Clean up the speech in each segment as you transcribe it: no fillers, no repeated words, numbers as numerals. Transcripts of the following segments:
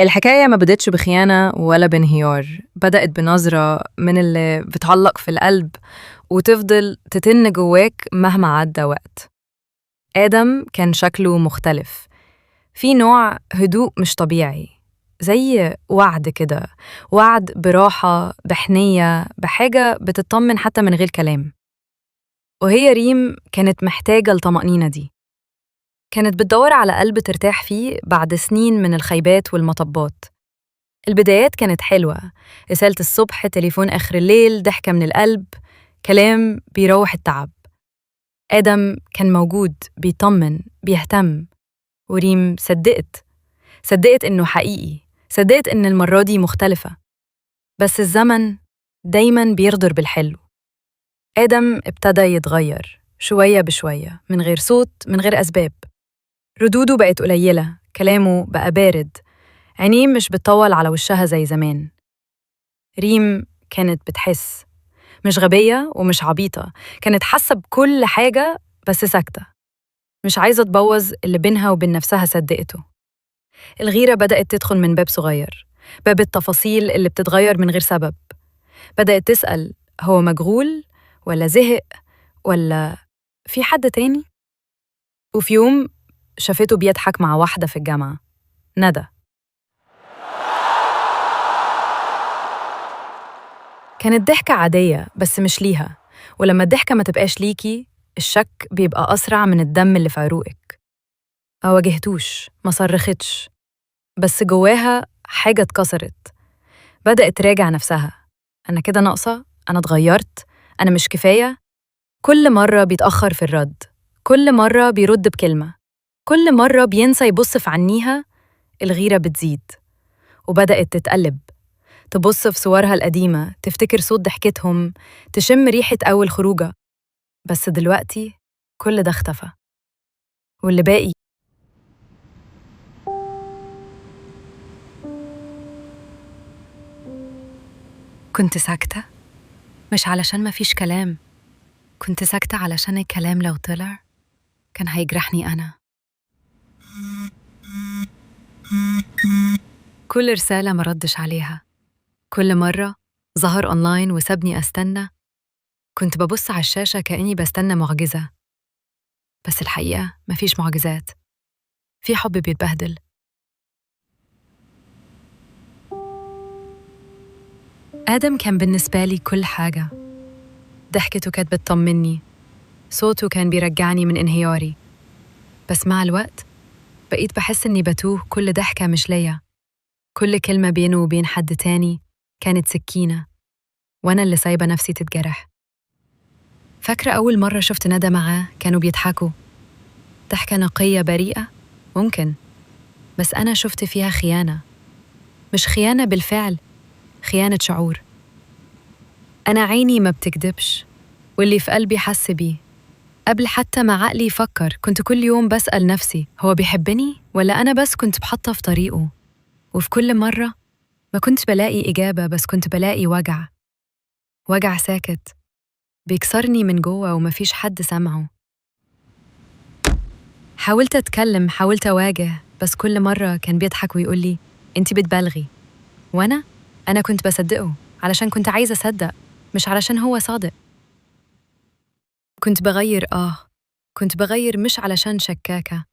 الحكاية ما بدتش بخيانة ولا بانهيار، بدأت بنظرة من اللي بتعلق في القلب وتفضل تتن جواك مهما عدى وقت. آدم كان شكله مختلف، في نوع هدوء مش طبيعي، زي وعد كده، وعد براحة بحنية بحاجة بتطمن حتى من غير كلام. وهي ريم كانت محتاجة الطمأنينة دي، كانت بتدور على قلب ترتاح فيه بعد سنين من الخيبات والمطبات. البدايات كانت حلوة، رسالة الصبح، تليفون آخر الليل، ضحكة من القلب، كلام بيروح التعب. آدم كان موجود، بيطمن، بيهتم. وريم صدقت إنه حقيقي، صدقت إن المرة دي مختلفة. بس الزمن دايماً بيغدر بالحلو. آدم ابتدى يتغير شوية بشوية، من غير صوت، من غير أسباب. ردوده بقت قليلة، كلامه بقى بارد، عينيه مش بتطول على وشها زي زمان. ريم كانت بتحس، مش غبية ومش عبيطة، كانت حاسة بكل حاجة بس ساكتة، مش عايزة تبوظ اللي بينها وبين نفسها. صدقته. الغيرة بدأت تدخل من باب صغير، باب التفاصيل اللي بتتغير من غير سبب. بدأت تسأل، هو مجهول ولا زهق ولا في حد تاني؟ وفي يوم شافته بيضحك مع واحدة في الجامعة، ندى. كانت ضحكة عادية بس مش ليها، ولما الضحكة ما تبقاش ليكي الشك بيبقى أسرع من الدم اللي في عروقك. ما واجهتوش، ما صرختش، بس جواها حاجة اتكسرت. بدأت تراجع نفسها، أنا كده ناقصة، أنا اتغيرت، أنا مش كفاية. كل مرة بيتأخر في الرد، كل مرة بيرد بكلمة، كل مرة بينسى يبص في عينيها. الغيرة بتزيد، وبدأت تتقلب، تبص في صورها القديمة، تفتكر صوت ضحكتهم، تشم ريحة أول خروجة. بس دلوقتي كل ده اختفى، واللي باقي كنت ساكتة، مش علشان مفيش كلام، كنت ساكتة علشان الكلام لو طلع كان هيجرحني أنا. كل رسالة ما ردش عليها، كل مرة ظهر أونلاين وسابني أستنى. كنت ببص على الشاشة كأني بستنى معجزة، بس الحقيقة مفيش معجزات، في حب بيتبهدل. آدم كان بالنسبة لي كل حاجة، ضحكته كانت بتطمني، صوته كان بيرجعني من انهياري. بس مع الوقت بقيت بحس إني بتوه، كل ضحكة مش ليا، كل كلمة بينه وبين حد تاني كانت سكينة، وأنا اللي سايبة نفسي تتجرح. فاكرة أول مرة شفت ندى معاه، كانوا بيضحكوا، ضحكة نقية بريئة ممكن، بس أنا شفت فيها خيانة، مش خيانة بالفعل، خيانة شعور. أنا عيني ما بتكدبش، واللي في قلبي حس بيه قبل حتى ما عقلي يفكر. كنت كل يوم بسأل نفسي، هو بيحبني ولا أنا بس كنت بحطه في طريقه؟ وفي كل مرة ما كنت بلاقي إجابة، بس كنت بلاقي وجع، وجع ساكت بيكسرني من جوه ومفيش حد سمعه. حاولت أتكلم، حاولت أواجه، بس كل مرة كان بيضحك ويقولي أنتي بتبالغي. وأنا كنت بصدقه علشان كنت عايزة أصدق، مش علشان هو صادق. كنت بغير كنت بغير مش علشان شكاكة،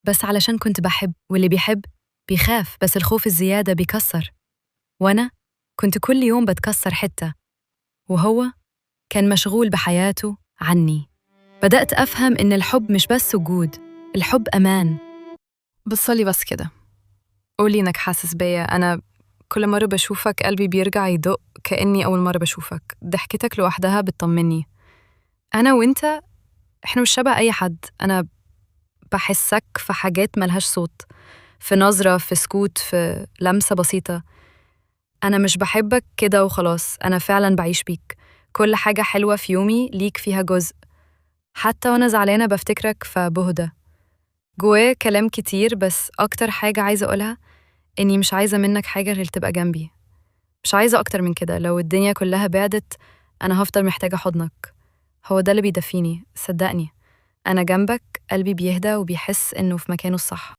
بس علشان كنت بحب، واللي بيحب بيخاف، بس الخوف الزيادة بيكسر. وأنا كنت كل يوم بتكسر حتة، وهو كان مشغول بحياته عني. بدأت أفهم إن الحب مش بس وجود، الحب أمان. بصلي بس كده، قولي إنك حاسس بيا. أنا كل مرة بشوفك قلبي بيرجع يدق كأني أول مرة بشوفك، ضحكتك لوحدها بتطمني. أنا وإنت إحنا مش شبه أي حد، أنا بحسك في حاجات ملهاش صوت، في نظرة، في سكوت، في لمسة بسيطة. أنا مش بحبك كده وخلاص، أنا فعلا بعيش بيك، كل حاجة حلوة في يومي ليك فيها جزء. حتى وأنا زعلانة بفتكرك فبهدى. جواه كلام كتير، بس أكتر حاجة عايزة أقولها إني مش عايزة منك حاجة غير تبقى جنبي، مش عايزة أكتر من كده. لو الدنيا كلها بعدت أنا هفضل محتاجة حضنك، هو ده اللي بيدفيني. صدقني أنا جنبك قلبي بيهدى وبيحس إنه في مكانه الصح.